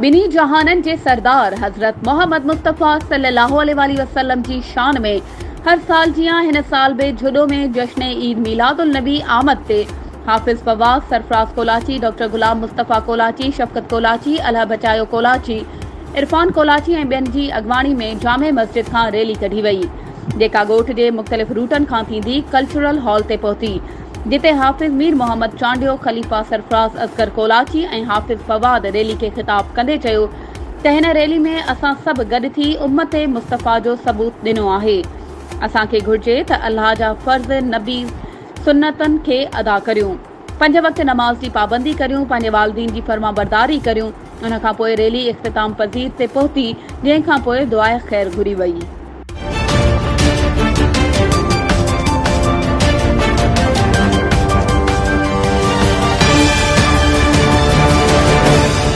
ॿिन्ही जहाननि जे सरदार हज़रत मोहम्मद मुस्तफ़ा सल्लल्लाहु अलैहि वसल्लम जी शान में हर साल जियां हिन साल बि जुडो में जश्न ईद मिलादुल नबी आमद ते हाफ़िज़ फवाद, सरफराज कोलाची, डॉक्टर गुलाम मुस्तफ़ा कोलाची, शफ़क़त कोलाची, अल्लाह बचायो कोलाची, इरफान कोलाची ऐं ॿियनि जी अॻवाणी में जामे मस्जिद खां रैली कढी वई, जेका ॻोठ जे मुख़्तलिफ़ रूटनि खां थींदी कल्चरल हॉल ते पहुती, जिते हाफ़िज़ मीर मोहम्मद चांडियो, ख़लीफ़ा सरफराज असगर कोलाची ऐं हाफ़िज़ फवाद रैली खे ख़िताब कंदे चयो त हिन रैली में असां सभु गॾु थी उम्मत मुस्तफ़ा जो सबूत ॾिनो आहे। असांखे घुर्जे त अल्लाह जा फ़र्ज़ नबी सुन्नतनि खे अदा करियूं, 5 वक़्त नमाज़ जी पाबंदी करियूं, पंहिंजे वालिदीन जी फर्माबरदारी करियूं। उन खां पोइ रैली इख़्तिताम पज़ीर ते पहुती, जंहिं खां पोइ दुआए ख़ैर घुरी वई।